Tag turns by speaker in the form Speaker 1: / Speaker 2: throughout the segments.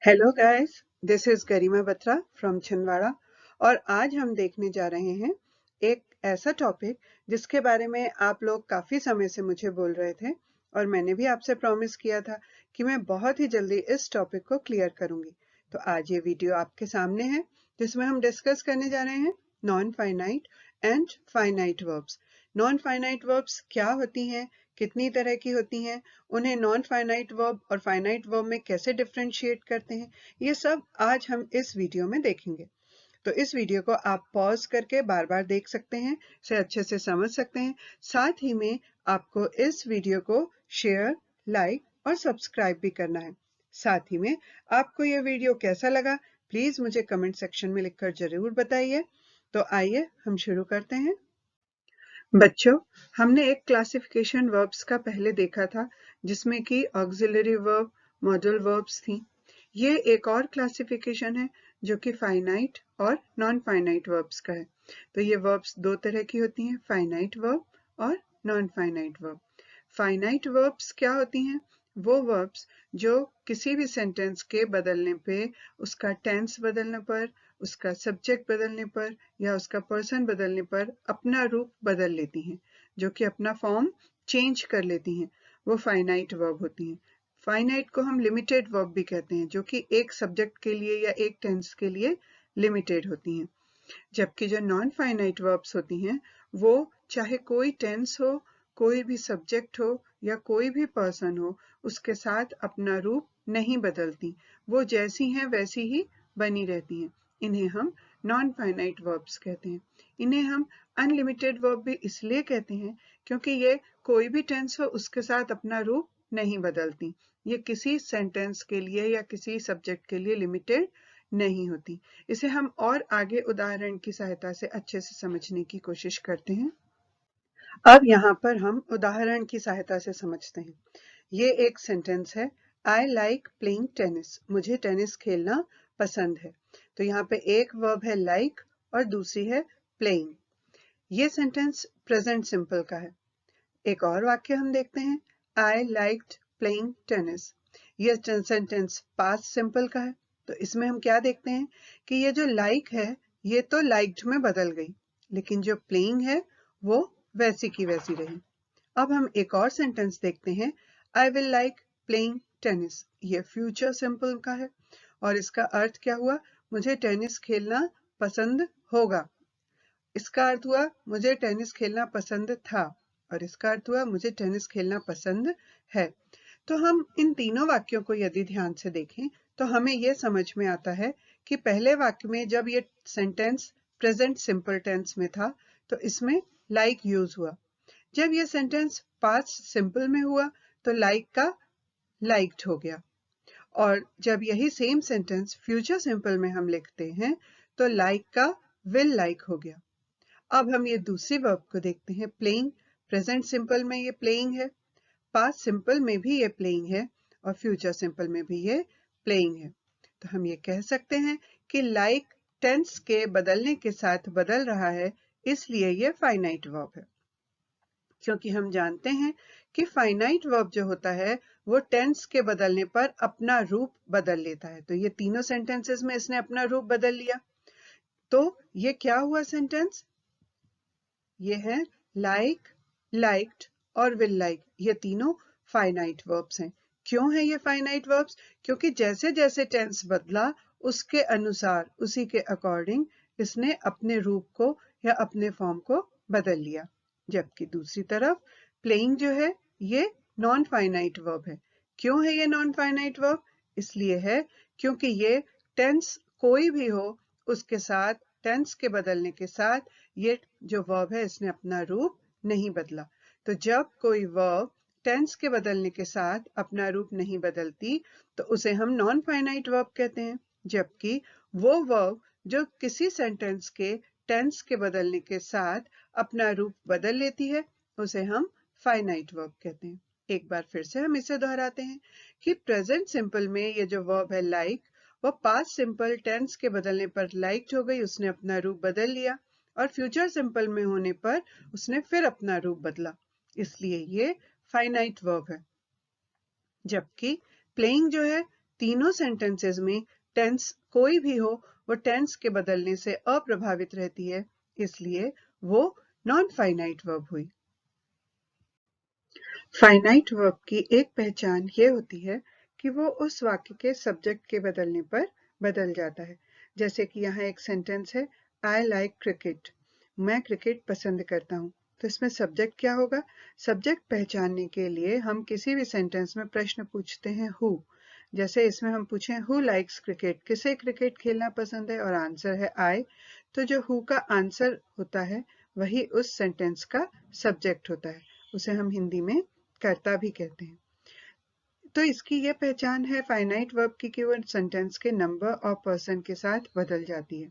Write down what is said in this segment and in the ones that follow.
Speaker 1: Hello guys, this is Garima Batra from Chhindwara. और आज हम देखने जा रहे हैं एक ऐसा टॉपिक जिसके बारे में आप लोग काफ़ी समय से मुझे बोल रहे थे और मैंने भी आपसे प्रॉमिस किया था कि मैं बहुत ही जल्दी इस टॉपिक को क्लियर करूंगी। तो आज ये वीडियो आपके सामने है जिसमें हम डिस्कस करने जा रहे हैं non finite and finite verbs. Non finite verbs क्या होती हैं, कितनी तरह की होती हैं, उन्हें नॉन फाइनाइट वर्ब और फाइनाइट वर्ब में कैसे डिफरेंशिएट करते हैं, ये सब आज हम इस वीडियो में देखेंगे। तो इस वीडियो को आप पॉज करके बार बार देख सकते हैं, इसे अच्छे से समझ सकते हैं। साथ ही में आपको इस वीडियो को शेयर, लाइक और सब्सक्राइब भी करना है। साथ ही में आपको ये वीडियो कैसा लगा प्लीज मुझे कमेंट सेक्शन में लिखकर जरूर बताइए। तो आइए हम शुरू करते हैं। बच्चों, हमने एक क्लासिफिकेशन वर्ब्स का पहले देखा था जिसमें कि ऑक्सिलरी वर्ब, मॉडल वर्ब्स थी। ये एक और क्लासिफिकेशन है जो कि फाइनाइट और नॉन फाइनाइट वर्ब्स का है। तो ये वर्ब्स दो तरह की होती हैं, फाइनाइट वर्ब और non finite verb. Finite verbs क्या होती हैं? वो वर्ब्स जो किसी भी सेंटेंस के बदलने पे, उसका टेंस बदलने पर, उसका सब्जेक्ट बदलने पर या उसका पर्सन बदलने पर अपना रूप बदल लेती हैं, जो कि अपना फॉर्म चेंज कर लेती हैं, वो फाइनाइट वर्ब होती हैं। फाइनाइट को हम लिमिटेड वर्ब भी कहते हैं, जो कि एक सब्जेक्ट के लिए या एक टेंस के लिए लिमिटेड होती हैं। जबकि जो नॉन फाइनाइट वर्ब्स होती हैं वो चाहे कोई टेंस हो, कोई भी सब्जेक्ट हो या कोई भी पर्सन हो, उसके साथ अपना रूप नहीं बदलती, वो जैसी हैं वैसी ही बनी रहती हैं। इन्हें हम नॉन फाइनाइट वर्ब्स कहते हैं। इन्हें हम अनलिमिटेड वर्ब भी इसलिए कहते हैं क्योंकि ये कोई भी टेंस हो उसके साथ अपना रूप नहीं बदलती। ये किसी सेंटेंस के लिए या किसी सब्जेक्ट के लिए लिमिटेड नहीं होती। इसे हम और आगे उदाहरण की सहायता से अच्छे से समझने की कोशिश करते हैं। अब यहाँ पर हम उदाहरण की सहायता से समझते हैं। ये एक सेंटेंस है, आई लाइक प्लेइंग टेनिस। मुझे टेनिस खेलना पसंद है। तो यहाँ पे एक वर्ब है लाइक और दूसरी है प्लेइंग। ये सेंटेंस प्रेजेंट सिंपल का है। एक और वाक्य हम देखते हैं, आई लाइक्ड प्लेइंग टेनिस। ये सेंटेंस पास्ट सिंपल का है। तो इसमें हम क्या देखते हैं कि ये जो लाइक है ये तो लाइक्ड में बदल गई, लेकिन जो प्लेइंग है वो वैसी की वैसी रही। अब हम एक और सेंटेंस देखते हैं, I will like playing tennis. ये फ्यूचर सिंपल का है और इसका अर्थ क्या हुआ? मुझे टेनिस खेलना पसंद होगा। इसका अर्थ हुआ मुझे टेनिस खेलना पसंद था और इसका अर्थ हुआ मुझे टेनिस खेलना पसंद है। तो हम इन तीनों वाक्यों को यदि ध्यान से देखें तो हमें यह समझ में आता है कि पहले वाक्य में जब ये सेंटेंस प्रेजेंट सिंपल टेंस में था तो इसमें लाइक यूज हुआ। जब ये सेंटेंस पास्ट सिंपल में हुआ तो लाइक का लाइक्ड हो गया। और जब यही सेम सेंटेंस फ्यूचर सिंपल में हम लिखते हैं तो लाइक का विल लाइक हो गया। अब हम ये दूसरी वर्ब को देखते हैं, प्लेइंग। प्रेजेंट सिंपल में ये प्लेइंग है, पास्ट सिंपल में भी ये प्लेइंग है और फ्यूचर सिंपल में भी ये प्लेइंग है। तो हम ये कह सकते हैं कि लाइक टेंस के बदलने के साथ बदल रहा है, इसलिए ये फाइनाइट वर्ब है। क्योंकि हम जानते हैं कि फाइनाइट वर्ब जो होता है वो टेंस के बदलने पर अपना रूप बदल लेता है। तो ये तीनों सेंटेंसेस में इसने अपना रूप बदल लिया। तो ये क्या हुआ सेंटेंस? ये है लाइक, लाइक्ड और विल लाइक। ये तीनों फाइनाइट वर्ब्स हैं। क्यों है ये फाइनाइट वर्ब्स? क्योंकि जैसे जैसे टेंस बदला उसके अनुसार, उसी के अकॉर्डिंग इसने अपने रूप को या अपने फॉर्म को बदल लिया। जबकि दूसरी तरफ प्लेइंग जो है ये नॉन फाइनाइट वर्ब है। क्यों है ये नॉन फाइनाइट वर्ब? इसलिए है क्योंकि ये टेंस कोई भी हो उसके साथ, टेंस के बदलने के साथ ये जो वर्ब है इसने अपना रूप नहीं बदला। तो जब कोई वर्ब टेंस के बदलने के साथ अपना रूप नहीं बदलती तो उसे हम नॉन फाइनाइट वर्ब कहते हैं। जबकि वो वर्ब जो किसी सेंटेंस के टेंस के बदलने के साथ अपना रूप बदल लेती है उसे हम फाइनाइट वर्ब कहते हैं। एक बार फिर से हम इसे दोहराते हैं कि प्रेजेंट सिंपल में ये जो वर्ब है लाइक, वो पास्ट सिंपल टेंस के बदलने पर लाइक्ड हो गई, उसने अपना रूप बदल लिया। और फ्यूचर सिंपल में होने पर उसने फिर अपना रूप बदला, इसलिए ये फाइनाइट वर्ब है। जबकि प्लेइंग जो है तीनों सेंटेंसेस में टेंस कोई भी हो वो टेंस के बदलने से अप्रभावित रहती है, इसलिए वो नॉन फाइनाइट वर्ब हुई। फाइनाइट वर्ब की एक पहचान ये होती है कि वो उस वाक्य के सब्जेक्ट के बदलने पर बदल जाता है। जैसे कि यहाँ एक सेंटेंस है, आई लाइक क्रिकेट, मैं क्रिकेट पसंद करता हूँ। तो इसमें सब्जेक्ट क्या होगा? सब्जेक्ट पहचानने के लिए हम किसी भी सेंटेंस में प्रश्न पूछते हैं हु। जैसे इसमें हम पूछें हु लाइक्स क्रिकेट, किसे क्रिकेट खेलना पसंद है, और आंसर है आई। तो जो हु का आंसर होता है वही उस सेंटेंस का सब्जेक्ट होता है, उसे हम हिंदी में कर्ता भी कहते हैं। तो इसकी यह पहचान है फाइनाइट वर्ब की कि वो सेंटेंस के नंबर और पर्सन के साथ बदल जाती है।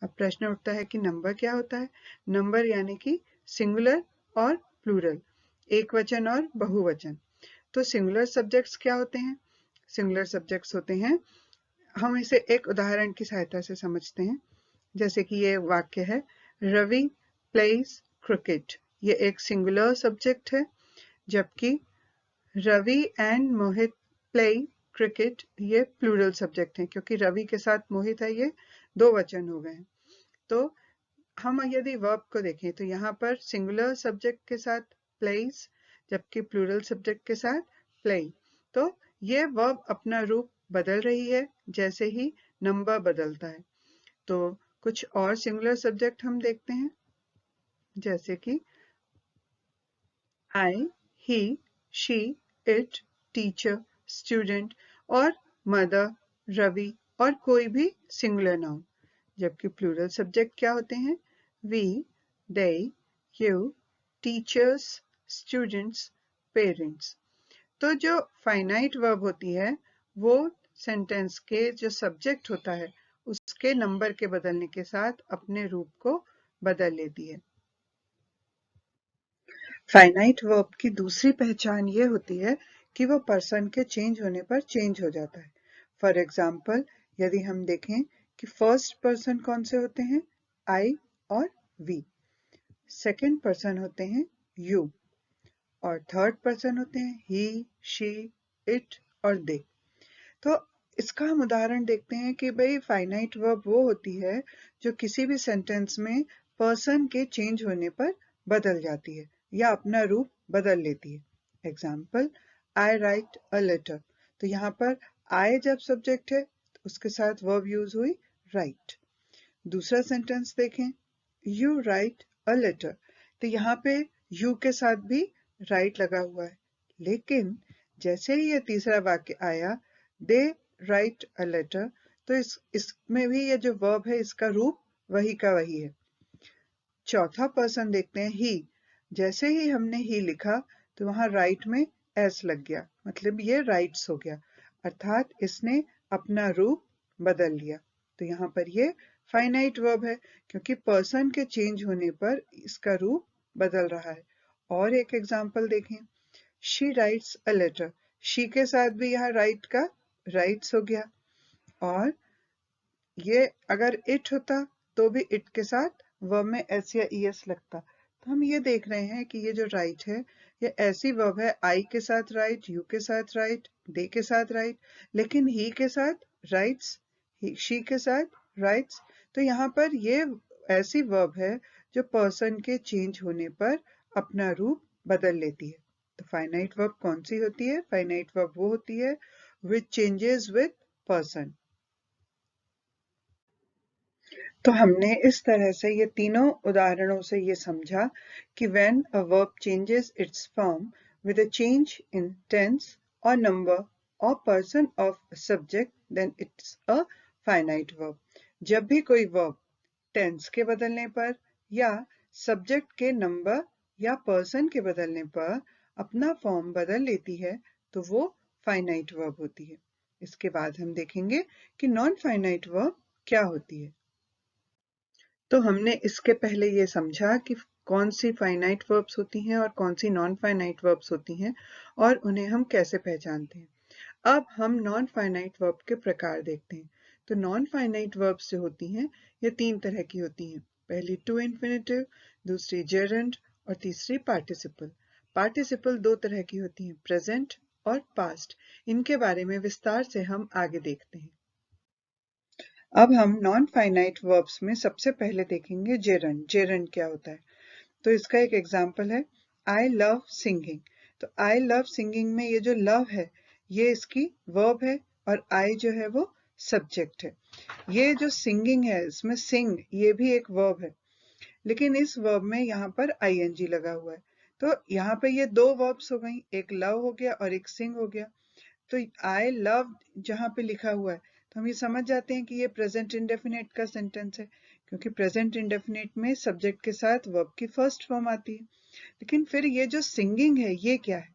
Speaker 1: अब प्रश्न उठता है कि नंबर क्या होता है? नंबर यानी कि सिंगुलर और प्लूरल, एक वचन और बहुवचन। तो सिंगुलर सब्जेक्ट्स क्या होते हैं? सिंगुलर सब्जेक्ट्स होते हैं, हम इसे एक उदाहरण की सहायता से समझते हैं। जैसे कि ये वाक्य है, रवि प्लेज क्रिकेट, ये एक सिंगुलर सब्जेक्ट है, जबकि Ravi and Mohit play cricket ये प्लूरल सब्जेक्ट हैं, क्योंकि रवि के साथ मोहित है, ये दो वचन हो गए हैं। तो हम यदि वर्ब को देखें तो यहाँ पर सिंगुलर सब्जेक्ट के साथ प्लेज, जबकि प्लूरल सब्जेक्ट के साथ प्ले। तो ये वर्ब अपना रूप बदल रही है जैसे ही नंबर बदलता है। तो कुछ और सिंगुलर सब्जेक्ट हम देखते हैं, जैसे कि I, he, she, it, teacher, student और मदर, रवि और कोई भी सिंगुलर नाउन। जबकि प्लूरल सब्जेक्ट क्या होते हैं? We, they, you, teachers, students, parents. तो जो फाइनाइट वर्ब होती है वो सेंटेंस के जो सब्जेक्ट होता है उसके नंबर के बदलने के साथ अपने रूप को बदल लेती है। फाइनाइट वर्ब की दूसरी पहचान ये होती है कि वो पर्सन के चेंज होने पर चेंज हो जाता है। फॉर एग्जाम्पल, यदि हम देखें कि फर्स्ट पर्सन कौन से होते हैं? आई और वी। सेकंड पर्सन होते हैं यू, और थर्ड पर्सन होते हैं ही, शी, इट और दे। तो इसका हम उदाहरण देखते हैं कि भाई फाइनाइट वर्ब वो होती है जो किसी भी सेंटेंस में पर्सन के चेंज होने पर बदल जाती है या अपना रूप बदल लेती है। Example, I write a letter. तो यहाँ पर आई जब सब्जेक्ट है तो उसके साथ वर्ब यूज हुई राइट। दूसरा सेंटेंस देखें, यू राइट अ लेटर। तो यहाँ पे यू के साथ भी राइट लगा हुआ है, लेकिन जैसे ही ये तीसरा वाक्य आया, दे राइट अ लेटर, तो इसमें भी ये जो वर्ब है इसका रूप वही का वही है। चौथा पर्सन देखते हैं ही। जैसे ही हमने ही लिखा तो वहां राइट में एस लग गया, मतलब ये राइट्स हो गया, अर्थात इसने अपना रूप बदल लिया। तो यहाँ पर ये फाइनाइट वर्ब है क्योंकि पर्सन के चेंज होने पर इसका रूप बदल रहा है। और एक एग्जाम्पल देखें, she writes a letter. She के साथ भी यहाँ राइट का राइट्स हो गया, और ये अगर इट होता तो भी इट के साथ वर्ब में एस या ईएस लगता। तो हम ये देख रहे हैं कि ये जो राइट है ये ऐसी वर्ब है, आई के साथ राइट, यू के साथ राइट, दे के साथ राइट, लेकिन ही के साथ राइट्स, शी के साथ राइट्स। तो यहाँ पर ये ऐसी वर्ब है जो पर्सन के चेंज होने पर अपना रूप बदल लेती है। तो फाइनाइट वर्ब कौन सी होती है? फाइनाइट वर्ब वो होती है विच चेंजेस विद पर्सन। तो हमने इस तरह से ये तीनों उदाहरणों से ये समझा कि when a verb changes its form with a change in tense or number or person of subject, then it's a finite verb. जब भी कोई verb tense के बदलने पर या subject के number या person के बदलने पर अपना form बदल लेती है तो वो finite verb होती है। इसके बाद हम देखेंगे कि non finite verb क्या होती है। तो हमने इसके पहले ये समझा कि कौन सी फाइनाइट वर्ब्स होती हैं और कौन सी नॉन फाइनाइट वर्ब्स होती हैं और उन्हें हम कैसे पहचानते हैं। अब हम नॉन फाइनाइट वर्ब के प्रकार देखते हैं। तो नॉन फाइनाइट वर्ब्स जो होती हैं ये तीन तरह की होती हैं। पहली टू इन्फिनेटिव, दूसरी जेरेंड और तीसरी पार्टिसिपल। पार्टिसिपल दो तरह की होती हैं, प्रेजेंट और पास्ट, इनके बारे में विस्तार से हम आगे देखते हैं। अब हम नॉन फाइनाइट वर्ब्स में सबसे पहले देखेंगे जेरंड। जेरंड क्या होता है? तो इसका एक एग्जाम्पल है आई लव सिंगिंग। तो आई लव सिंगिंग में ये जो लव है ये इसकी वर्ब है और आई जो है वो सब्जेक्ट है। ये जो सिंगिंग है इसमें सिंग ये भी एक वर्ब है, लेकिन इस वर्ब में यहाँ पर आईएनजी लगा हुआ है। तो यहाँ पे ये दो वर्ब्स हो गई, एक लव हो गया और एक सिंग हो गया। तो आई लव जहाँ पे लिखा हुआ है तो हम ये समझ जाते हैं कि ये प्रेजेंट इंडेफिनिट का सेंटेंस है, क्योंकि प्रेजेंट इंडेफिनिट में सब्जेक्ट के साथ वर्ब की फर्स्ट फॉर्म आती है। लेकिन फिर ये जो सिंगिंग है ये क्या है?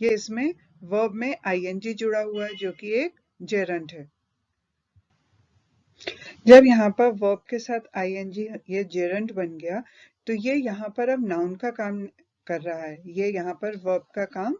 Speaker 1: ये इसमें वर्ब में आईएनजी जुड़ा हुआ है जो कि एक जेरंड है। जब यहाँ पर वर्ब के साथ आईएनजी ये जेरंड बन गया तो ये यहाँ पर अब नाउन का काम कर रहा है, ये यहाँ पर वर्ब का काम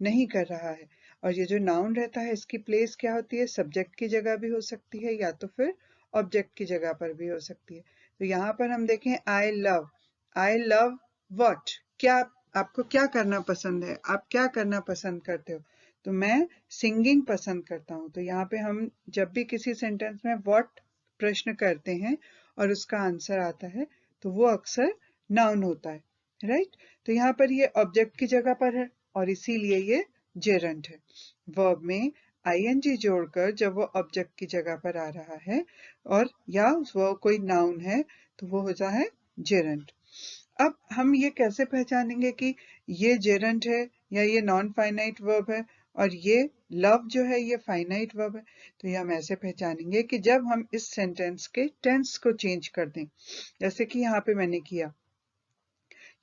Speaker 1: नहीं कर रहा है। और ये जो नाउन रहता है इसकी प्लेस क्या होती है? सब्जेक्ट की जगह भी हो सकती है या तो फिर ऑब्जेक्ट की जगह पर भी हो सकती है। तो यहाँ पर हम देखें आई लव व्हाट? क्या आपको क्या करना पसंद है? आप क्या करना पसंद करते हो? तो मैं सिंगिंग पसंद करता हूँ। तो यहाँ पे हम जब भी किसी सेंटेंस में व्हाट प्रश्न करते हैं और उसका आंसर आता है तो वो अक्सर नाउन होता है, राइट? तो यहाँ पर ये ऑब्जेक्ट की जगह पर है और इसीलिए ये जेरंड है। वर्ब में आईएनजी जोड़कर जब वो ऑब्जेक्ट की जगह पर आ रहा है और या वो कोई नाउन है तो वो होता है जेरंड। अब हम ये कैसे पहचानेंगे कि ये जेरंड है या ये नॉन फाइनाइट वर्ब है और ये लव जो है ये फाइनाइट वर्ब है? तो ये हम ऐसे पहचानेंगे कि जब हम इस सेंटेंस के टेंस को चेंज कर दें, जैसे कि यहाँ पे मैंने किया।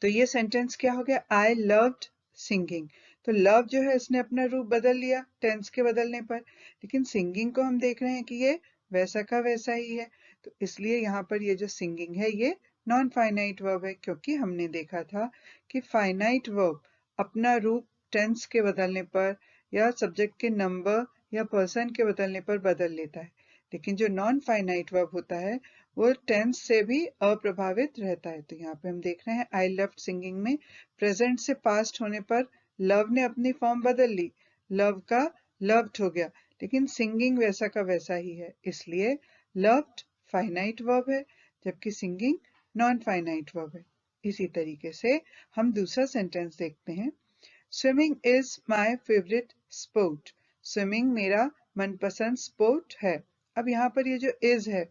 Speaker 1: तो ये सेंटेंस क्या हो गया? I loved singing. तो लव जो है इसने अपना रूप बदल लिया टेंस के बदलने पर, लेकिन सिंगिंग को हम देख रहे हैं कि ये वैसा का वैसा ही है। तो इसलिए यहाँ पर ये जो सिंगिंग है ये नॉन फाइनाइट वर्ब है, क्योंकि हमने देखा था कि फाइनाइट वर्ब अपना रूप टेंस के बदलने पर या सब्जेक्ट के नंबर या पर्सन के बदलने पर बदल लेता है, लेकिन जो नॉन फाइनाइट वर्ब होता है वो टेंस से भी अप्रभावित रहता है। तो यहाँ पे हम देख रहे हैं आई लव्ड सिंगिंग में प्रेजेंट से पास्ट होने पर लव ने अपनी फॉर्म बदल ली, लव का लव्ड हो गया, लेकिन सिंगिंग वैसा का वैसा ही है, इसलिए लव्ड फाइनाइट वर्ब है जबकि सिंगिंग नॉन फाइनाइट वर्ब है। इसी तरीके से हम दूसरा सेंटेंस देखते हैं। Swimming is my favourite sport. Swimming मेरा मनपसंद स्पोर्ट है। अब यहाँ पर ये जो इज है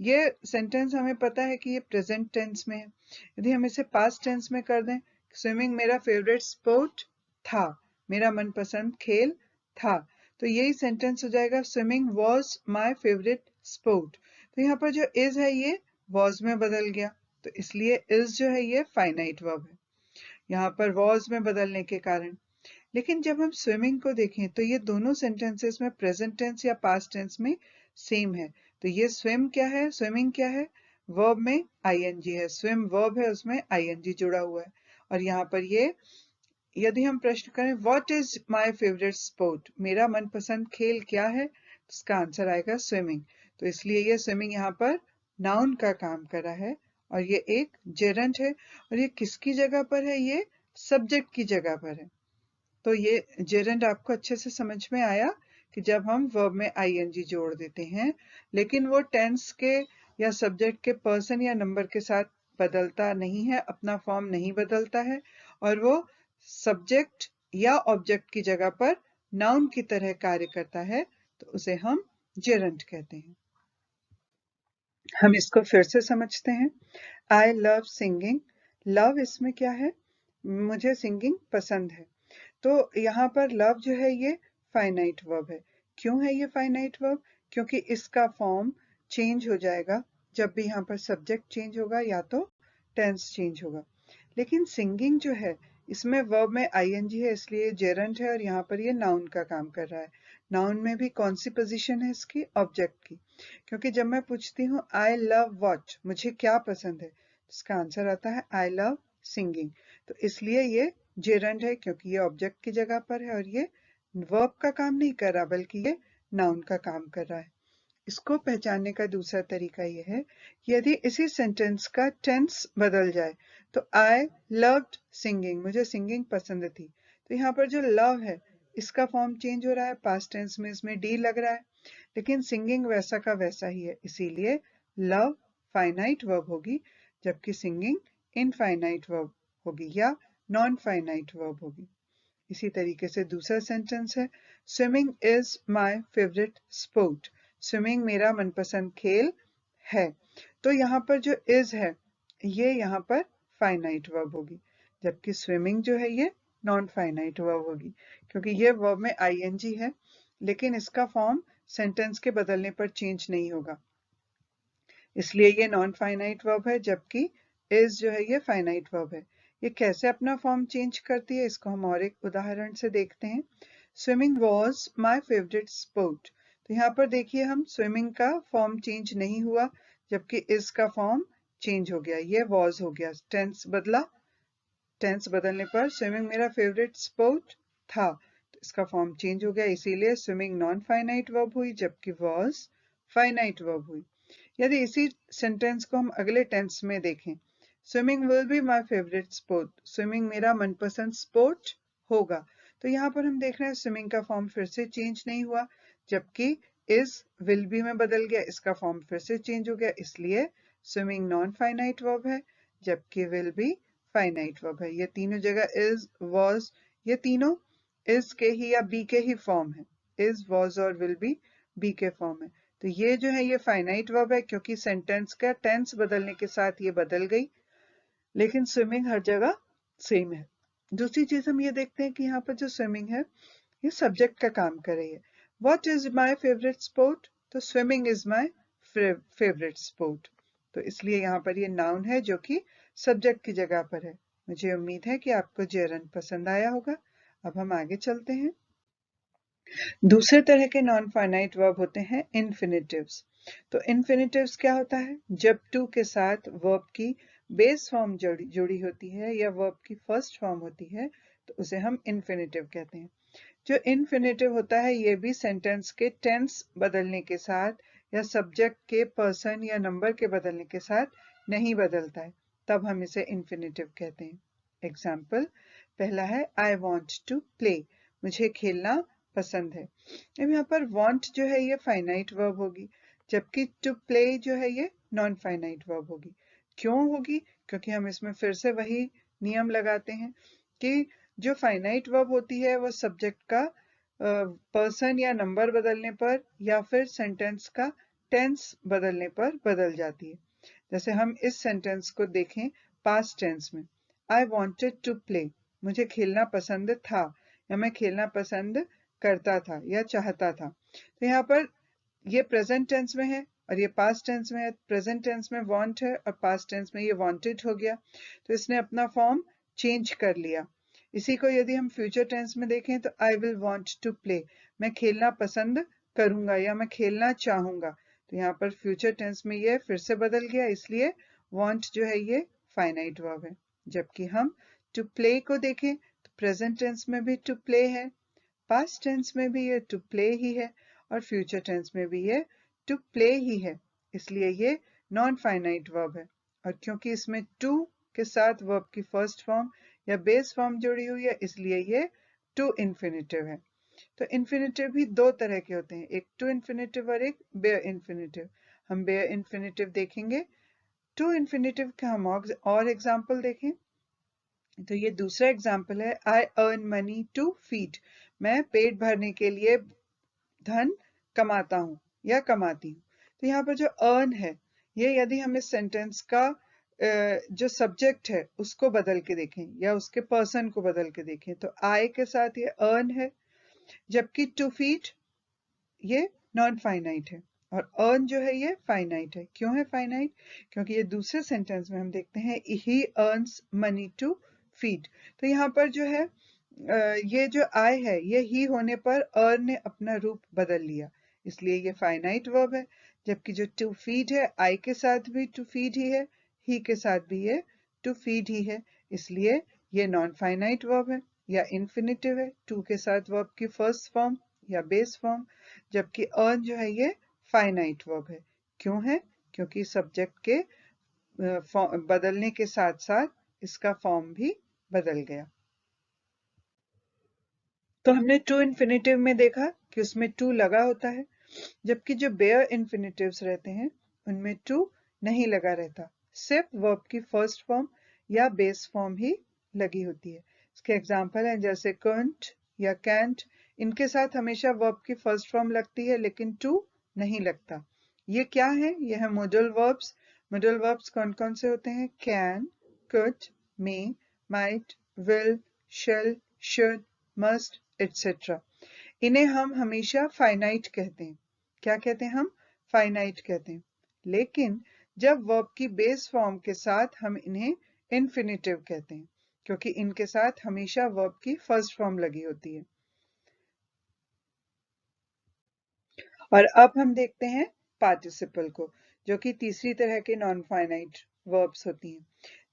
Speaker 1: ये सेंटेंस हमें पता है कि ये प्रेजेंट टेंस में है। यदि हम इसे पास्ट टेंस में कर दें, स्विमिंग मेरा फेवरेट स्पोर्ट था, मेरा मनपसंद खेल था, तो यही सेंटेंस हो जाएगा swimming was my favourite sport. तो यहाँ पर जो इज है ये वॉज में बदल गया, तो इसलिए इज जो है ये फाइनाइट वर्ब है यहाँ पर वॉज में बदलने के कारण। लेकिन जब हम स्विमिंग को देखें तो ये दोनों सेंटेंसेस में प्रेजेंट टेंस या पास्ट टेंस में सेम है। तो ये स्विम क्या है? स्विमिंग क्या है? वर्ब में आईएनजी है, स्विम वर्ब है उसमें आईएनजी जुड़ा हुआ है। और यहाँ पर ये यदि हम प्रश्न करें what is my favourite sport, मेरा मनपसंद खेल क्या है, तो इसका आंसर आएगा स्विमिंग। तो इसलिए ये स्विमिंग यहाँ पर नाउन का काम कर रहा है और ये एक जेरंड है। और ये किसकी जगह पर है? ये सब्जेक्ट की जगह पर है। तो ये जेरंड आपको अच्छे से समझ में आया कि जब हम वर्ब में आईएनजी जोड़ देते हैं लेकिन वो टेंस के या सब्जेक्ट के पर्सन या नंबर के साथ बदलता नहीं है, अपना फॉर्म नहीं बदलता है और वो सब्जेक्ट या ऑब्जेक्ट की जगह पर नाउन की तरह कार्य करता है, तो उसे हम जेरंड कहते हैं। हम इसको फिर से समझते हैं। I love singing. लव इसमें क्या है? मुझे सिंगिंग पसंद है। तो यहाँ पर लव जो है ये फाइनाइट वर्ब है। क्यों है ये फाइनाइट वर्ब? क्योंकि इसका फॉर्म चेंज हो जाएगा जब भी यहाँ पर सब्जेक्ट चेंज होगा या तो टेंस चेंज होगा। लेकिन सिंगिंग जो है इसमें वर्ब में आईएनजी है इसलिए जेरंड है और यहाँ पर ये नाउन का काम कर रहा है। नाउन में भी कौन सी पोजीशन है इसकी? ऑब्जेक्ट की। क्योंकि जब मैं पूछती हूँ आई लव व्हाट, मुझे क्या पसंद है, इसका आंसर आता है आई लव सिंगिंग। तो इसलिए ये जेरंड है क्योंकि ये ऑब्जेक्ट की जगह पर है और ये वर्ब का काम नहीं कर रहा बल्कि ये नाउन का काम कर रहा है। इसको पहचानने का दूसरा तरीका यह है कि यदि इसी सेंटेंस का टेंस बदल जाए तो आई लव्ड सिंगिंग, मुझे सिंगिंग पसंद थी, तो यहाँ पर जो लव है इसका फॉर्म चेंज हो रहा है, पास्ट टेंस में इसमें डी लग रहा है, लेकिन सिंगिंग वैसा का वैसा ही है, इसीलिए लव फाइनाइट वर्ब होगी, जबकि सिंगिंग इनफाइनाइट वर्ब होगी या नॉन फाइनाइट वर्ब होगी। इसी तरीके से दूसरा सेंटेंस है, swimming is my favourite sport. Swimming मेरा मनपसंद खेल है। तो यहाँ पर जो इज है ये यहाँ पर फाइनाइट वर्ब होगी, जबकि स्विमिंग जो है ये नॉन फाइनाइट वर्ब होगी, क्योंकि ये वर्ब में आईएनजी है, लेकिन इसका फॉर्म सेंटेंस के बदलने पर चेंज नहीं होगा, इसलिए ये नॉन फाइनाइट वर्ब है, जबकि इज जो है ये फाइनाइट वर्ब है। ये कैसे अपना फॉर्म चेंज करती है इसको हम और एक उदाहरण से देखते हैं। Swimming was my favourite sport. तो यहाँ पर देखिए हम स्विमिंग का फॉर्म चेंज नहीं हुआ, जबकि इज का फॉर्म चेंज हो गया, ये वॉज हो गया, टेंस बदला, टेंस बदलने पर स्विमिंग मेरा फेवरेट स्पोर्ट था, तो इसका फॉर्म चेंज हो गया, इसीलिए स्विमिंग नॉन फाइनाइट वर्ब हुई, जबकि वॉज फाइनाइट वर्ब हुई। यदि इसी सेंटेंस को हम अगले टेंस में देखें, swimming will be my favourite sport, swimming मेरा मनपसंद स्पोर्ट होगा, तो यहाँ पर हम देख रहे हैं स्विमिंग का फॉर्म फिर से चेंज नहीं हुआ, जबकि इज विल बी में बदल गया, इसका फॉर्म फिर से चेंज हो गया, इसलिए स्विमिंग नॉन फाइनाइट वर्ब है, जबकि विल बी फाइनाइट वर्ब है। ये तीनों जगह इज वॉज, ये तीनों इज के ही या बी के ही फॉर्म है, इज वॉज और विल बी बी के फॉर्म है, तो ये जो है ये फाइनाइट वर्ब है, क्योंकि सेंटेंस का टेंस बदलने के साथ ये बदल गई, लेकिन स्विमिंग हर जगह सेम है। दूसरी चीज हम ये देखते हैं कि यहाँ पर जो स्विमिंग है ये सब्जेक्ट का काम कर रही है। What is my favourite sport, तो swimming is my favourite sport, तो इसलिए यहाँ पर ये नाउन है जो कि सब्जेक्ट की जगह पर है। मुझे उम्मीद है कि आपको जेरन पसंद आया होगा। अब हम आगे चलते हैं। दूसरे तरह के नॉन फाइनाइट वर्ब होते हैं इन्फिनेटिव्स। तो इन्फिनेटिव्स क्या होता है, जब टू के साथ वर्ब की बेस फॉर्म जुड़ी होती है या वर्ब की फर्स्ट फॉर्म होती है, तो उसे हम इन्फिनेटिव कहते हैं। जो इन्फिनेटिव होता है ये भी सेंटेंस के टेंस बदलने के साथ या सब्जेक्ट के पर्सन या नंबर के बदलने के साथ नहीं बदलता है, तब हम इसे इन्फिनेटिव कहते हैं। एग्जाम्पल, पहला है आई वॉन्ट टू प्ले, मुझे खेलना पसंद है। अब यहाँ पर want जो है ये फाइनाइट वर्ब होगी, जबकि to play जो है ये नॉन फाइनाइट वर्ब होगी। क्यों होगी, क्योंकि हम इसमें फिर से वही नियम लगाते हैं कि जो फाइनाइट वर्ब होती है वो सब्जेक्ट का पर्सन या नंबर बदलने पर या फिर सेंटेंस का टेंस बदलने पर बदल जाती है। जैसे हम इस सेंटेंस को देखें पास्ट टेंस में, आई वॉन्टेड टू प्ले, मुझे खेलना पसंद था या मैं खेलना पसंद करता था या चाहता था, तो यहाँ पर ये प्रेजेंट टेंस में है और ये पास्ट टेंस में है। प्रेजेंट टेंस में वांट है और पास्ट टेंस में ये वांटेड हो गया, तो इसने अपना फॉर्म चेंज कर लिया। इसी को यदि हम फ्यूचर टेंस में देखें तो I will want to play, मैं खेलना पसंद करूंगा या मैं खेलना चाहूंगा, तो यहाँ पर फ्यूचर टेंस में ये फिर से बदल गया, इसलिए वांट जो है ये फाइनाइट वर्ब है। जबकि हम टू प्ले को देखें तो प्रेजेंट टेंस में भी टू प्ले है, पास्ट टेंस में भी ये टू प्ले ही है और फ्यूचर टेंस में भी ये टू प्ले ही है, इसलिए ये नॉन फाइनाइट वर्ब है। और क्योंकि इसमें टू के साथ वर्ब की फर्स्ट फॉर्म या बेस फॉर्म जुड़ी हुई है, इसलिए ये टू इन्फिनेटिव है। तो इन्फिनेटिव भी दो तरह के होते हैं, एक टू इन्फिनेटिव और एक बेयर इन्फिनेटिव। हम बेयर इन्फिनेटिव देखेंगे। टू इन्फिनेटिव का हम और एग्जाम्पल देखें तो ये दूसरा एग्जाम्पल है, I earn money to feed, मैं पेट भरने के लिए धन कमाता हूँ या कमाती हूँ। तो यहाँ पर जो अर्न है ये यदि हम इस सेंटेंस का जो सब्जेक्ट है उसको बदल के देखें या उसके पर्सन को बदल के देखें तो आई के साथ ये अर्न है, जबकि टू फीड ये नॉन फाइनाइट है और अर्न जो है ये फाइनाइट है। क्यों है फाइनाइट, क्योंकि ये दूसरे सेंटेंस में हम देखते हैं he earns money to feed, तो यहाँ पर जो है ये जो आई है ये ही होने पर अर्न ने अपना रूप बदल लिया, इसलिए ये फाइनाइट वर्ब है। जबकि जो टू फीड है आई के साथ भी टू फीड ही के साथ भी ये टू फीड ही है, इसलिए ये नॉन फाइनाइट वर्ब है या इन्फिनेटिव है, टू के साथ वर्ब की फर्स्ट फॉर्म या बेस फॉर्म, जबकि अर्न जो है ये फाइनाइट वर्ब है। क्यों है, क्योंकि सब्जेक्ट के बदलने के साथ साथ इसका फॉर्म भी बदल गया। तो हमने टू इन्फिनेटिव में देखा कि उसमें टू लगा होता है, जबकि जो बेयर इन्फिनेटिव्स रहते हैं उनमें टू नहीं लगा रहता, सिर्फ वर्ब की फर्स्ट फॉर्म या बेस फॉर्म ही लगी होती है। इसके एग्जांपल हैं जैसे couldn't या can't, इनके साथ हमेशा वर्ब की फर्स्ट फॉर्म लगती है लेकिन टू नहीं लगता। ये क्या है? ये है मोडल वर्ब्स। मोडल वर्ब्स कौन कौन से होते हैं? Can, could, may, might, will, shall, should, must, etc. इन्हें हम हमेशा फाइनाइट कहते हैं। क्या कहते हैं? हम फाइनाइट कहते हैं। लेकिन जब वर्ब की बेस फॉर्म के साथ हम इन्हें इन्फिनेटिव कहते हैं, क्योंकि इनके साथ हमेशा वर्ब की फर्स्ट फॉर्म लगी होती है। और अब हम देखते हैं पार्टिसिपल को, जो कि तीसरी तरह के नॉन फाइनाइट वर्ब्स होती हैं।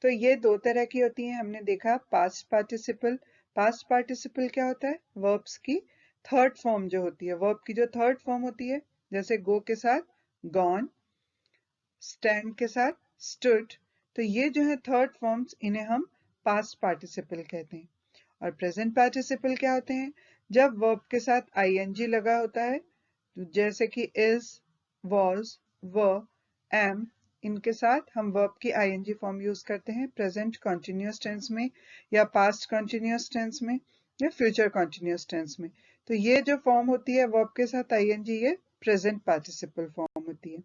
Speaker 1: तो ये दो तरह की होती हैं। हमने देखा पास्ट पार्टिसिपल। पास्ट पार्टिसिपल क्या होता है? वर्ब्स की थर्ड फॉर्म जो होती है, वर्ब की जो थर्ड फॉर्म होती है, जैसे गो के साथ गॉन, स्टैंड के साथ स्टूड। तो ये जो है थर्ड फॉर्म्स, इन्हें हम पास्ट पार्टिसिपल कहते हैं। और प्रेजेंट पार्टिसिपल क्या होते हैं? जब वर्ब के साथ आईएनजी लगा होता है, जैसे कि इज, वॉज, वर, एम, इनके साथ हम वर्ब की आईएनजी फॉर्म यूज करते हैं प्रेजेंट कॉन्टिन्यूअस टेंस में, या पास्ट कॉन्टिन्यूअस टेंस में, या फ्यूचर कॉन्टिन्यूअस टेंस में। तो ये जो फॉर्म होती है वर्ब के साथ आईएनजी, ये प्रेजेंट पार्टिसिपल फॉर्म होती है।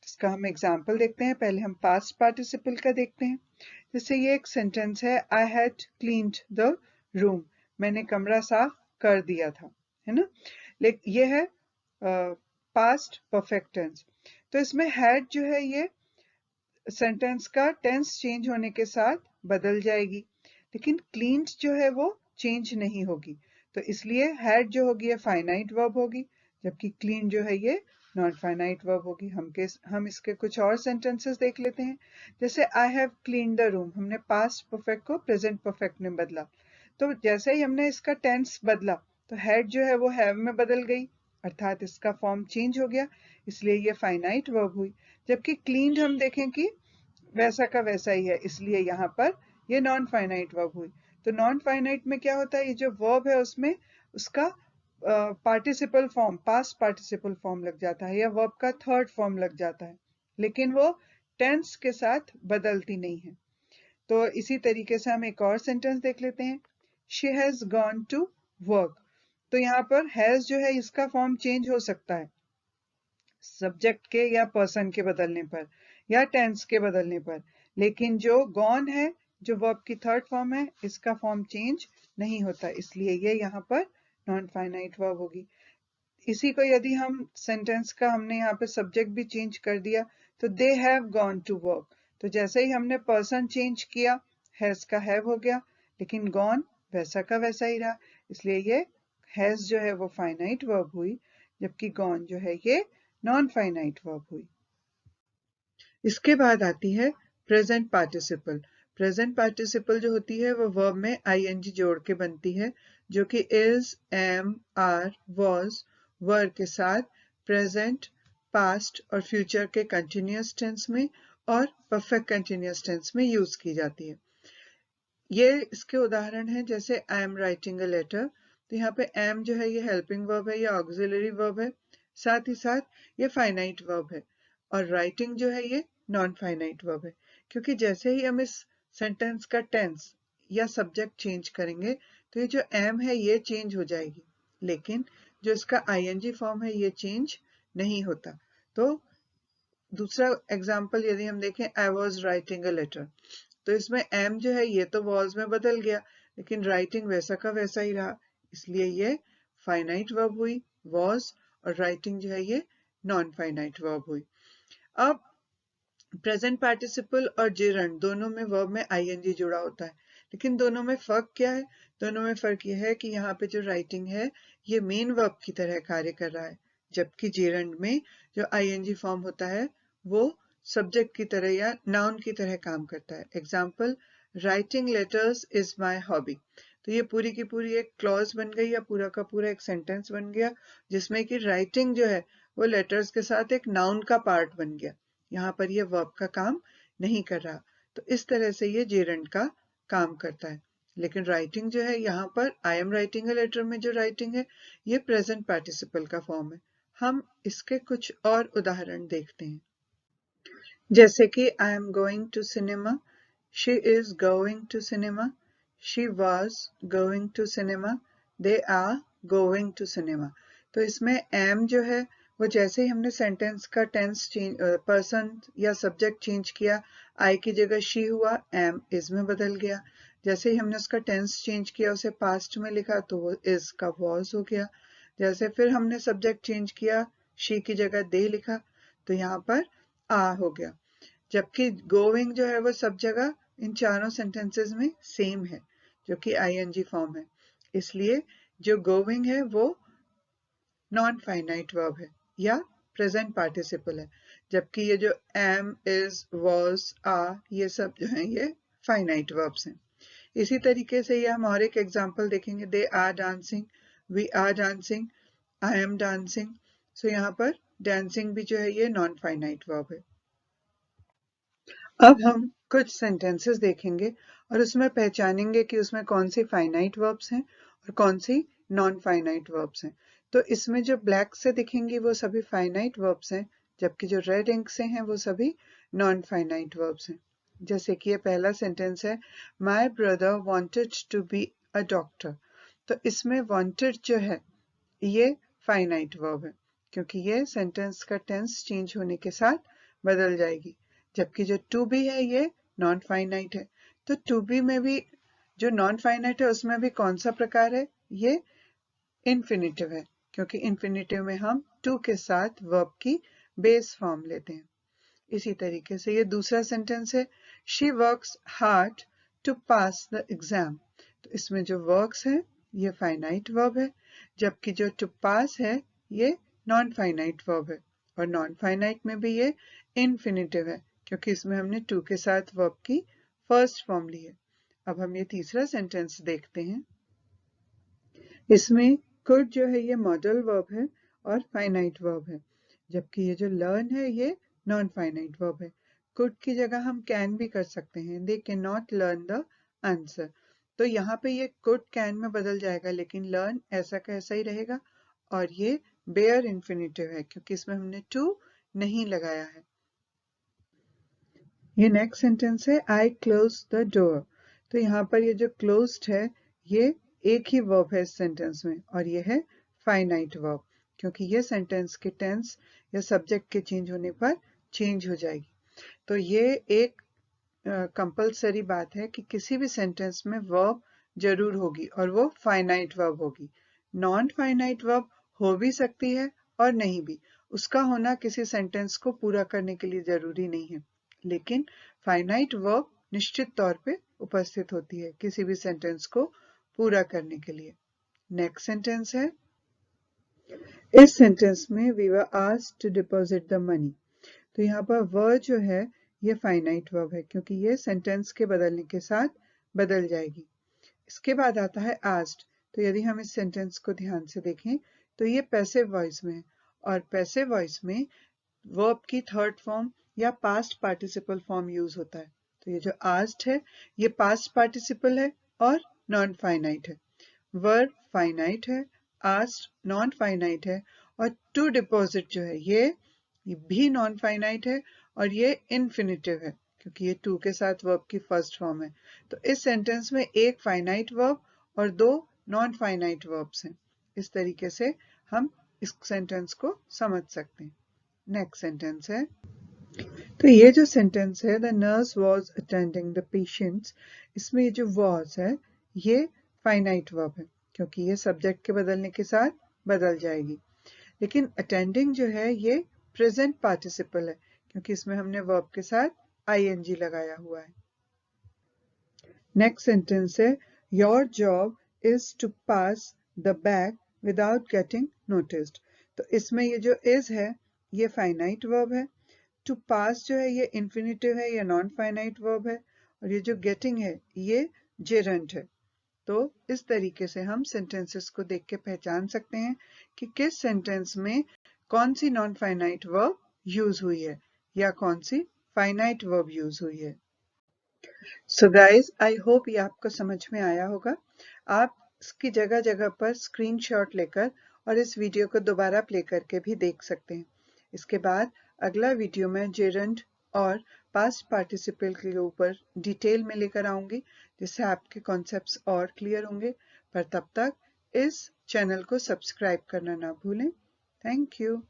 Speaker 1: इसका हम एग्जाम्पल देखते हैं। पहले हम पास्ट पार्टिसिपल का देखते हैं। जैसे ये एक सेंटेंस है, I had cleaned the room, मैंने कमरा साफ कर दिया था, है ना। लेकिन ये है पास्ट परफेक्ट टेंस। तो इसमें हैड जो है ये सेंटेंस का टेंस चेंज होने के साथ बदल जाएगी, लेकिन क्लीन्ड जो है वो चेंज नहीं होगी। तो इसलिए हैड जो होगी ये फाइनाइट वर्ब होगी, जबकि क्लीन जो है ये नॉन फाइनाइट वर्ब होगी। हम इसके कुछ और सेंटेंसेस देख लेते हैं। जैसे I have clean the room, हमने पास्ट परफेक्ट को प्रेजेंट परफेक्ट में बदला। तो जैसे ही हमने इसका टेंस बदला, तो हैड जो है वो हैव में बदल गई, अर्थात इसका फॉर्म चेंज हो गया, इसलिए ये फाइनाइट वर्ब हुई। जबकि क्लीन्ड हम देखें कि वैसा का वैसा ही है, इसलिए यहाँ पर ये नॉन फाइनाइट वर्ब हुई। तो नॉन फाइनाइट में क्या होता है? ये जो वर्ब है उसमें उसका participle form, past participle form लग जाता है, या वर्ब का थर्ड फॉर्म लग जाता है, लेकिन वो टेंस के साथ बदलती नहीं है। तो इसी तरीके से हम एक और सेंटेंस देख लेते हैं। She has gone to work. तो यहाँ पर हैज जो है इसका फॉर्म चेंज हो सकता है सब्जेक्ट के या पर्सन के बदलने पर, या टेंस के बदलने पर, लेकिन जो गॉन है, जो वर्ब की थर्ड फॉर्म है, इसका फॉर्म चेंज नहीं होता, इसलिए ये यहाँ पर नॉन फाइनाइट वर्ब होगी। इसी को यदि हम सेंटेंस का हमने यहाँ पे सब्जेक्ट भी चेंज कर दिया, तो they have gone to work. तो जैसे ही हमने पर्सन चेंज किया, हैज का हैव हो गया, लेकिन गॉन वैसा का वैसा ही रहा, इसलिए ये हैज जो है वो फाइनाइट वर्ब हुई, जबकि गॉन जो है ये नॉन फाइनाइट वर्ब हुई। इसके बाद आती है प्रेजेंट पार्टिसिपल। प्रेजेंट पार्टिसिपल जो होती है वो वर्ब में आईएनजी जोड़ के बनती है, जो कि is, am, are, was, were के साथ प्रेजेंट, पास्ट और फ्यूचर के कंटिन्यूअस टेंस में और परफेक्ट कंटिन्यूअस टेंस में यूज की जाती है। ये इसके उदाहरण हैं, जैसे I am writing a letter. तो यहाँ पे एम जो है ये हेल्पिंग वर्ब है, ये ऑक्सिलरी वर्ब है, साथ ही साथ ये फाइनाइट वर्ब है। और राइटिंग जो है ये नॉन फाइनाइट वर्ब है, क्योंकि जैसे ही हम इस सेंटेंस का टेंस या सब्जेक्ट चेंज करेंगे, तो ये जो एम है ये चेंज हो जाएगी, लेकिन जो इसका आईएनजी फॉर्म है ये चेंज नहीं होता। तो दूसरा एग्जाम्पल यदि हम देखें, I was writing a letter, तो इसमें एम जो है ये तो वॉज में बदल गया, लेकिन राइटिंग वैसा का वैसा ही रहा, इसलिए ये फाइनाइट वर्ब हुई वॉज, और राइटिंग जो है ये नॉन फाइनाइट वर्ब हुई। अब प्रेजेंट पार्टिसिपल और जेरंड दोनों में वर्ब में आईएनजी जुड़ा होता है, लेकिन दोनों में फर्क क्या है? दोनों में फर्क ये है कि यहाँ पे जो राइटिंग है ये मेन वर्ब की तरह कार्य कर रहा है, जबकि जेरंड में जो आईएनजी फॉर्म होता है वो सब्जेक्ट की तरह या नाउन की तरह काम करता है। Example, writing letters is my hobby. तो ये पूरी की पूरी एक क्लॉज बन गई, या पूरा का पूरा एक सेंटेंस बन गया, जिसमें कि राइटिंग जो है वो लेटर्स के साथ एक नाउन का पार्ट बन गया, यहाँ पर ये वर्ब का काम नहीं कर रहा। तो इस तरह से ये जेरंड का काम करता है। लेकिन राइटिंग जो है यहाँ पर I am writing a letter में जो राइटिंग है ये प्रेजेंट पार्टिसिपल का फॉर्म है। हम इसके कुछ और उदाहरण देखते हैं, जैसे कि I am going to cinema, she is going to cinema, she was going to cinema, they are going to cinema. तो इसमें एम जो है वो जैसे ही हमने सेंटेंस का टेंस चेंज, पर्सन या सब्जेक्ट चेंज किया, आई की जगह शी हुआ, एम इज में बदल गया। जैसे ही हमने उसका टेंस चेंज किया, उसे पास्ट में लिखा, तो वो इज का वॉज हो गया। जैसे फिर हमने सब्जेक्ट चेंज किया, शी की जगह दे लिखा, तो यहाँ पर आ हो गया। जबकि गोइंग जो है वो सब जगह इन चारों सेंटेंसेस में सेम है, जो कि आईएनजी फॉर्म है। इसलिए जो गोइंग है वो नॉन फाइनाइट वर्ब है या प्रेजेंट पार्टिसिपल है, जबकि ये जो एम, इज, वॉज, आ, ये सब जो है ये फाइनाइट वर्ब्स हैं। इसी तरीके से ये हम और एक एग्जांपल देखेंगे, they are dancing, we are dancing, I am dancing. So यहाँ पर डांसिंग भी जो है ये नॉन फाइनाइट वर्ब है। अब हम कुछ सेंटेंसेस देखेंगे और उसमें पहचानेंगे कि उसमें कौन सी फाइनाइट वर्ब्स हैं और कौन सी नॉन फाइनाइट वर्ब्स हैं। तो इसमें जो ब्लैक से दिखेंगी वो सभी फाइनाइट वर्ब्स हैं, जबकि जो रेड इंक से हैं वो सभी नॉन फाइनाइट वर्ब्स हैं। जैसे कि ये पहला सेंटेंस है, my brother wanted to be a doctor. तो इसमें वॉन्टेड जो है ये फाइनाइट वर्ब है, क्योंकि ये सेंटेंस का टेंस चेंज होने के साथ बदल जाएगी। जबकि जो टू बी है ये नॉन फाइनाइट है। तो टू बी में भी जो नॉन फाइनाइट है उसमें भी कौन सा प्रकार है, ये इन्फिनिटिव है, क्योंकि इन्फिनिटिव में हम टू के साथ वर्ब की बेस फॉर्म लेते हैं। इसी तरीके से ये दूसरा सेंटेंस है, she works hard to pass the exam. तो इसमें जो वर्क्स है ये फाइनाइट वर्ब है, जबकि जो टू पास है ये नॉन फाइनाइट वर्ब है। और नॉन फाइनाइट में भी ये इन्फिनिटिव है, क्योंकि इसमें हमने टू के साथ वर्ब की फर्स्ट फॉर्म ली है। अब हम ये तीसरा सेंटेंस देखते हैं। इसमें कुड जो है ये मॉडल वर्ब है और फाइनाइट वर्ब है, जबकि ये जो लर्न है ये नॉन फाइनाइट वर्ब है। कुड की जगह हम कैन भी कर सकते हैं, they can not learn the answer. तो यहाँ पे ये कुड कैन में बदल जाएगा, लेकिन लर्न ऐसा का ऐसा ही रहेगा। और ये बेयर इन्फिनिटिव है, क्योंकि इसमें हमने टू नहीं लगाया है। ये नेक्स्ट सेंटेंस है, आई क्लोज द डोर। तो यहाँ पर ये जो क्लोज्ड है ये एक ही वर्ब है इस सेंटेंस में, और ये है फाइनाइट वर्ब, क्योंकि ये सेंटेंस के टेंस या सब्जेक्ट के चेंज होने पर चेंज हो जाएगी। तो ये एक कंपल्सरी बात है कि किसी भी सेंटेंस में वर्ब जरूर होगी और वो फाइनाइट वर्ब होगी। नॉन फाइनाइट वर्ब हो भी सकती है और नहीं भी, उसका होना किसी सेंटेंस को पूरा करने के लिए जरूरी नहीं है, लेकिन फाइनाइट वर्ब निश्चित तौर पे उपस्थित होती है किसी भी सेंटेंस को पूरा करने के लिए। नेक्स्ट सेंटेंस है, इस सेंटेंस में we were asked to deposit the money. तो यहाँ पर वर जो है ये फाइनाइट वर्ब है, क्योंकि ये सेंटेंस के बदलने के साथ बदल जाएगी। इसके बाद आता है आस्क्ड। तो यदि हम इस सेंटेंस को ध्यान से देखें तो ये पैसिव वॉइस में है, और पैसिव वॉइस में वर्ब की थर्ड फॉर्म या पास्ट पार्टिसिपल फॉर्म यूज होता है। तो ये जो आस्क्ड है ये पास्ट पार्टिसिपल है और नॉन फाइनाइट है। वर्ब फाइनाइट है, आस्क्ड नॉन फाइनाइट है, और टू डिपॉजिट जो है ये भी नॉन फाइनाइट है और ये इन्फिनिटिव है, क्योंकि ये टू के साथ वर्ब की फर्स्ट फॉर्म है। तो इस सेंटेंस में एक फाइनाइट वर्ब और दो नॉन फाइनाइट वर्ब्स हैं। इस तरीके से हम इस सेंटेंस को समझ सकते हैं। नेक्स्ट सेंटेंस है, तो ये जो सेंटेंस है, the nurse was attending the patients, इसमें ये जो वॉज है ये फाइनाइट वर्ब है, क्योंकि ये सब्जेक्ट के बदलने के साथ बदल जाएगी। लेकिन अटेंडिंग जो है ये प्रेजेंट पार्टिसिपल है, क्योंकि इसमें हमने वर्ब के साथ आईएनजी लगाया हुआ है। नेक्स्ट सेंटेंस है, your job is to pass the bag without getting noticed. तो इसमें ये जो इज है ये फाइनाइट वर्ब है, टू पास जो है ये इन्फिनिटिव है या नॉन फाइनाइट वर्ब है, और ये जो गेटिंग है ये जेरंट है। तो इस तरीके से हम सेंटेंसेस को देख के पहचान सकते हैं कि किस सेंटेंस में कौन सी नॉन फाइनाइट वर्ब यूज हुई है या कौन सी फाइनाइट वर्ब यूज हुई है। सो गाइस, आई होप ये आपको समझ में आया होगा। आप इसकी जगह जगह पर स्क्रीनशॉट लेकर और इस वीडियो को दोबारा प्ले करके भी देख सकते हैं। इसके बाद अगला वीडियो में जेरंड और पास्ट पार्टिसिपल के ऊपर डिटेल में लेकर आऊंगी, जिससे आपके कॉन्सेप्ट्स और क्लियर होंगे। पर तब तक इस चैनल को सब्सक्राइब करना ना भूलें। Thank you.